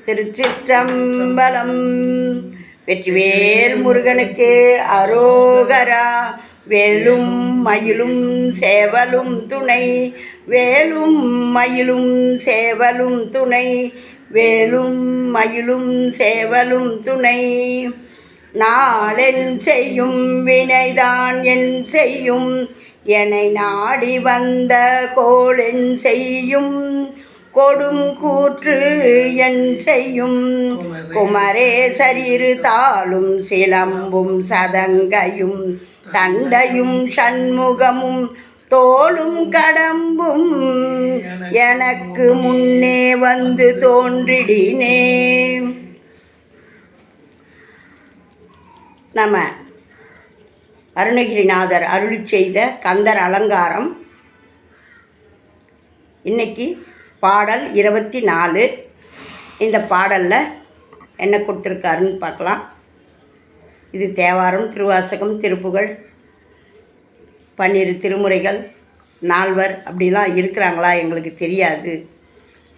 திருச்சிற்றம்பலம். வெற்றிவேல் முருகனுக்கு அரோகரா. வேலும் மயிலும் சேவலும் துணை, வேலும் மயிலும் சேவலும் துணை, வேலும் மயிலும் சேவலும் துணை. நாளென் செய்யும் வினைதான் என் செய்யும், என்னை நாடி வந்த கோளென் செய்யும், கொடும் கூற்று என் செய்யும். குமரேசரிரு தாளும் சிலம்பும் சதங்கையும் தண்டையும் சண்முகமும் தோளும் கடம்பும் எனக்கு முன்னே வந்து தோன்றிடினே. நம்ம அருணகிரிநாதர் அருளி செய்த கந்தர் அலங்காரம். இன்னைக்கு பாடல் 24. இந்த பாடலில் என்ன கொடுத்துருக்காருன்னு பார்க்கலாம். இது தேவாரம், திருவாசகம், திருப்புகழ், 12 திருமுறைகள், 4 அப்படிலாம் இருக்கிறாங்களா எங்களுக்கு தெரியாது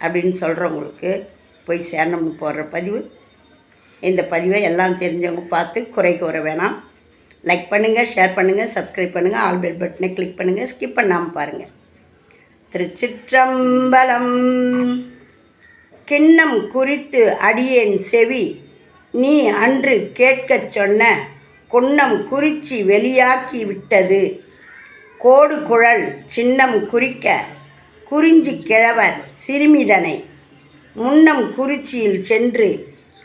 அப்படின்னு சொல்கிறவங்களுக்கு போய் சேரணும்னு போடுற பதிவு. இந்த பதிவை எல்லாம் தெரிஞ்சவங்க பார்த்து குறை கூற வேணாம். லைக் பண்ணுங்கள், ஷேர் பண்ணுங்கள், சப்ஸ்கிரைப் பண்ணுங்கள், ஆல் பெல் பட்டனை கிளிக் பண்ணுங்கள், ஸ்கிப் பண்ணாமல் பாருங்கள். திருச்சிற்றம்பலம். கிண்ணம் குறித்து அடியேன் செவி நீ அன்று கேட்கச் சொன்ன, குன்னம் குறிச்சி வெளியாக்கி விட்டது கோடு குழல் சின்னம் குறிக்க, குறிஞ்சி கிழவர் சிறுமிதனை முன்னம் குறிச்சியில் சென்று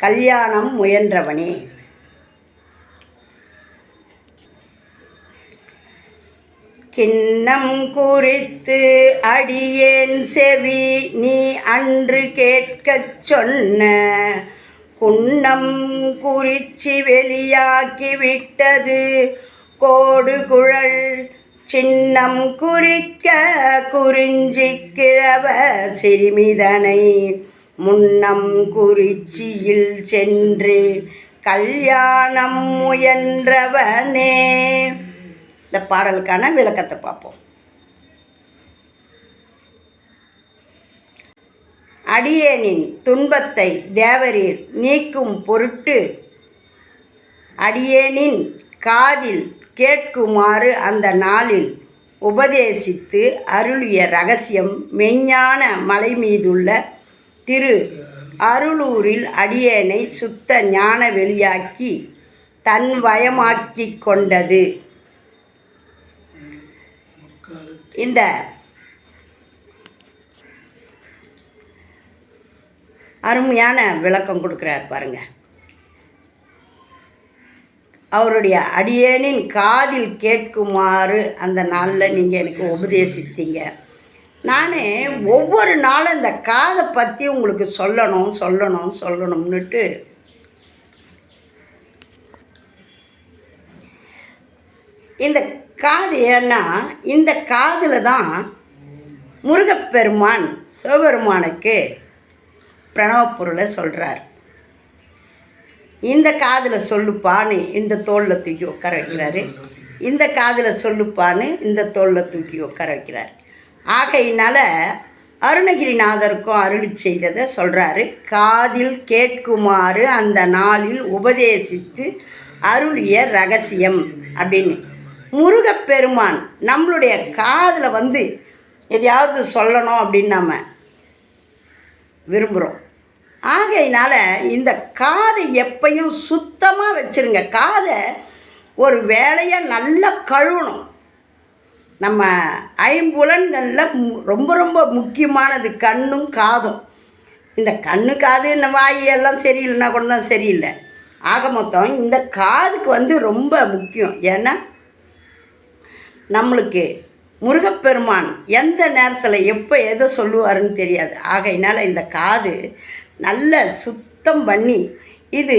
கல்யாணம் முயன்றவனே. கிண்ணம் குறித்து அடியேன் செவி நீ அன்று கேட்கச் சொன்ன, குன்னம் குறிச்சி வெளியாக்கி விட்டது கோடு குழல் சின்னம் குறிக்க, குறிஞ்சி கிழவ சிறுமிதனை முன்னம் குறிச்சியில் சென்று கல்யாணம் முயன்றவனே. இந்த பாடலுக்கான விளக்கத்தை பார்ப்போம். அடியேனின் துன்பத்தை தேவரீர் நீக்கும் பொருட்டு, அடியேனின் காதில் கேட்குமாறு அந்த நாளில் உபதேசித்து அருளிய இரகசியம் மெஞ்ஞான மலை மீதுள்ள திரு அருளூரில் அடியேனை சுத்த ஞான வெளியாக்கி தன் வயமாக்கி கொண்டது. இந்த அருமையான விளக்கம் கொடுக்குறார் பாருங்க. அவருடைய அடியேனின் காதில் கேட்குமாறு அந்த நாளில் நீங்கள் எனக்கு உபதேசித்தீங்க. நான் ஒவ்வொரு நாளும் இந்த காதை பற்றி உங்களுக்கு சொல்லணும்னுட்டு இந்த காது, ஏன்னா இந்த காதில் தான் முருகப்பெருமான் சிவபெருமானுக்கு பிரணவ பொருளை சொல்கிறார். இந்த காதில் சொல்லுப்பான்னு இந்த தோளில் தூக்கி உட்கார வைக்கிறாரு, இந்த காதில் சொல்லுப்பான்னு இந்த தோளில் தூக்கி உட்கார வைக்கிறார். ஆகையினால அருணகிரிநாதருக்கும் அருளி செய்ததை சொல்கிறாரு. காதில் கேட்குமாறு அந்த நாளில் உபதேசித்து அருளிய இரகசியம் அப்படின்னு. முருகப்பெருமான் நம்மளுடைய காதில் வந்து எதையாவது சொல்லணும் அப்படின்னு நம்ம விரும்புகிறோம். ஆகையினால இந்த காதை எப்பையும் சுத்தமாக வச்சுருங்க. காதை ஒரு வேலையாக நல்லா கழுவணும். நம்ம ஐம்புலன்களில் ரொம்ப ரொம்ப முக்கியமானது கண்ணும் காதும். இந்த கண்ணு காது இந்த வாயெல்லாம் சரியில்லைன்னா கூட தான் சரியில்லை. ஆக மொத்தம் இந்த காதுக்கு வந்து ரொம்ப முக்கியம். ஏன்னா நம்மளுக்கு முருகப்பெருமான் எந்த நேரத்தில் எப்போ எதை சொல்லுவாருன்னு தெரியாது. ஆகையினால இந்த காது நல்ல சுத்தம் பண்ணி, இது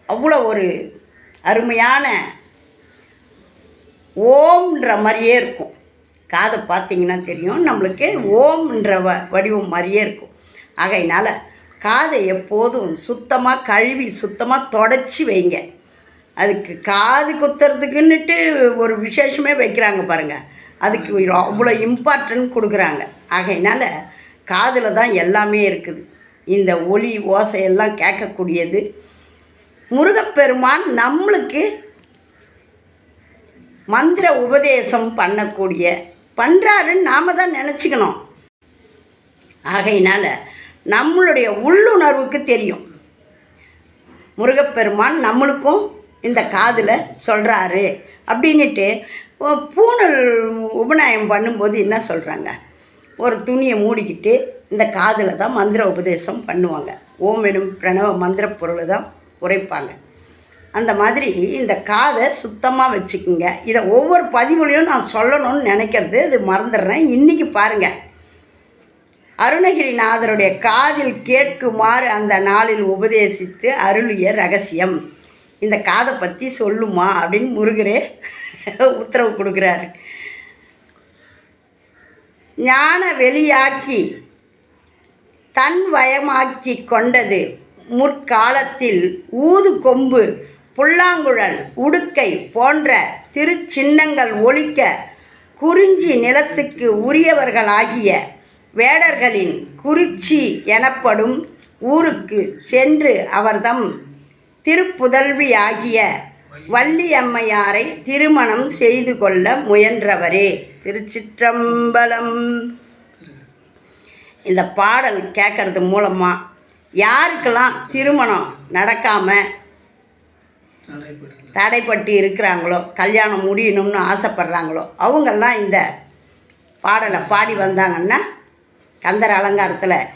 அவ்வளோ ஒரு அருமையான ஓம்ன்ற மாதிரியே இருக்கும். காதை பார்த்திங்கன்னா தெரியும் நம்மளுக்கு ஓம்ன்ற வடிவம் மாதிரியே இருக்கும். ஆகையினால காதை எப்போதும் சுத்தமாக கழுவி சுத்தமாக தொடச்சி வைங்க. அதுக்கு காது குத்துறதுக்குன்னுட்டு ஒரு விசேஷமே வைக்கிறாங்க பாருங்கள். அதுக்கு அவ்வளோ இம்பார்ட்டன்ட் கொடுக்குறாங்க. ஆகையினால காதில் தான் எல்லாமே இருக்குது. இந்த ஒலி ஓசையெல்லாம் கேட்கக்கூடியது. முருகப்பெருமான் நம்மளுக்கு மந்திர உபதேசம் பண்ணுறாருன்னு நாம் தான் நினச்சிக்கணும். ஆகையினால் நம்மளுடைய உள்ளுணர்வுக்கு தெரியும் முருகப்பெருமான் நம்மளுக்கும் இந்த காதில் சொல்கிறாரு அப்படின்ட்டு. பூணல் உபநயம் பண்ணும்போது என்ன சொல்கிறாங்க, ஒரு துணியை மூடிக்கிட்டு இந்த காதில் தான் மந்திர உபதேசம் பண்ணுவாங்க. ஓம் எனும் பிரணவ மந்திர பொருளை தான் உரைப்பாங்க. அந்த மாதிரி இந்த காதை சுத்தமாக வச்சுக்குங்க. இதை ஒவ்வொரு பதிவுலையும் நான் சொல்லணும்னு நினைக்கிறது இது மறந்துடுறேன். இன்றைக்கி பாருங்கள், அருணகிரிநாதருடைய காதில் கேட்குமாறு அந்த நாளில் உபதேசித்து அருளிய ரகசியம். இந்த காதை பற்றி சொல்லுமா அப்படின்னு முருகரே உத்தரவு கொடுக்குறாரு. ஞான வெளியாக்கி தன் வயமாக்கி கொண்டது முற்காலத்தில் ஊது கொம்பு புல்லாங்குழல் உடுக்கை போன்ற திருச்சின்னங்கள் ஒலிக்க குறிஞ்சி நிலத்துக்கு உரியவர்களாகிய வேடர்களின் குறிச்சி எனப்படும் ஊருக்கு சென்று அவர்தம் திருப்புதல்வியாகிய வள்ளியம்மையாரை திருமணம் செய்து கொள்ள முயன்றவரே. திருச்சிற்றம்பலம். இந்த பாடல் கேட்கறது மூலமாக யாருக்கெல்லாம் திருமணம் நடக்காமல் தடைப்பட்டு இருக்கிறாங்களோ, கல்யாணம் முடியணும்னு ஆசைப்படுறாங்களோ, அவங்கெல்லாம் இந்த பாடலை பாடி வந்தாங்கன்னா கந்தர் அலங்காரத்தில்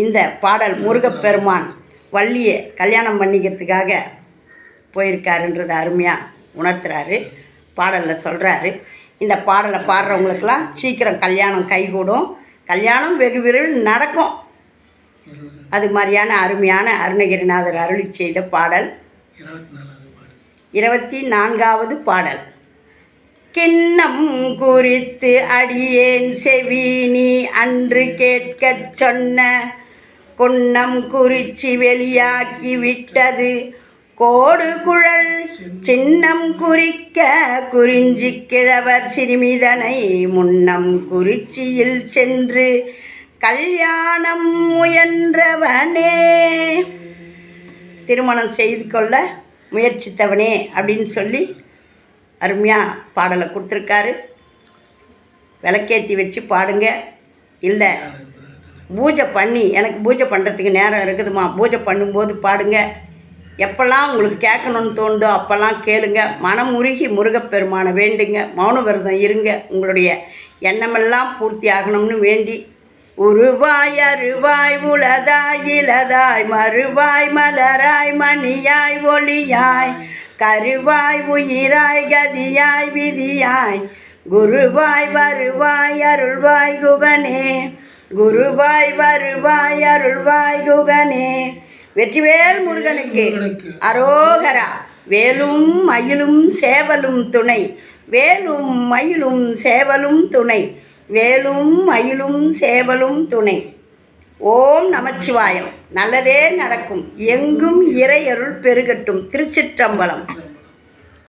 இந்த பாடல் முருகப்பெருமான் வள்ளியை கல்யாணம் பண்ணிக்கிறதுக்காக போயிருக்காருன்றதை அருமையாக உணர்த்துறாரு. பாடலில் சொல்கிறாரு, இந்த பாடலை பாடுறவங்களுக்கெல்லாம் சீக்கிரம் கல்யாணம் கைகூடும், கல்யாணம் வெகு விரைவில் நடக்கும். அது மாதிரியான அருமையான அருணகிரிநாதர் அருளி செய்த பாடல் 24வது பாடல். கிண்ணம் குறித்து அடியேன் செவி நீ அன்று கேட்கச் சொன்ன குன்னம் குறிச்சி வெளியாக்கி விட்டது கோடு குழல் சின்னம் குறிக்க குறிஞ்சி கிழவர் சிறுமிதனை முன்னம் குறிச்சியில் சென்று கல்யாணம் முயன்றவனே, திருமணம் செய்து கொள்ள முயற்சித்தவனே அப்படின்னு சொல்லி அருமையாக பாடலை கொடுத்துருக்காரு. விளக்கேற்றி வச்சு பாடுங்க. இல்லை பூஜை பண்ணி எனக்கு பூஜை பண்ணுறதுக்கு நேரம் இருக்குதுமா, பூஜை பண்ணும்போது பாடுங்க. எப்போல்லாம் உங்களுக்கு கேட்கணுன்னு தோணுதோ அப்போல்லாம் கேளுங்க. மனம் உருகி முருகப்பெருமானை வேண்டுங்க. மௌன விரதம் இருங்க. உங்களுடைய எண்ணமெல்லாம் பூர்த்தி ஆகணும்னு வேண்டி உருவாய் அருவாய் உளதாய் இலதாய் மறுவாய் மலராய் மணியாய் ஒளியாய் கருவாய் உயிராய் கதியாய் விதியாய் குருவாய் வருவாய் அருள்வாய் குகனே குருவாய் வருவாய் அருள்வாய் குகனே. வெற்றிவேல் முருகனுக்கு அரோகரா. வேலும் மயிலும் சேவலும் துணை, வேலும் மயிலும் சேவலும் துணை, வேலும் மயிலும் சேவலும் துணை. ஓம் நமச்சிவாயம். நல்லதே நடக்கும். எங்கும் இறையருள் பெருகட்டும். திருச்சிற்றம்பலம்.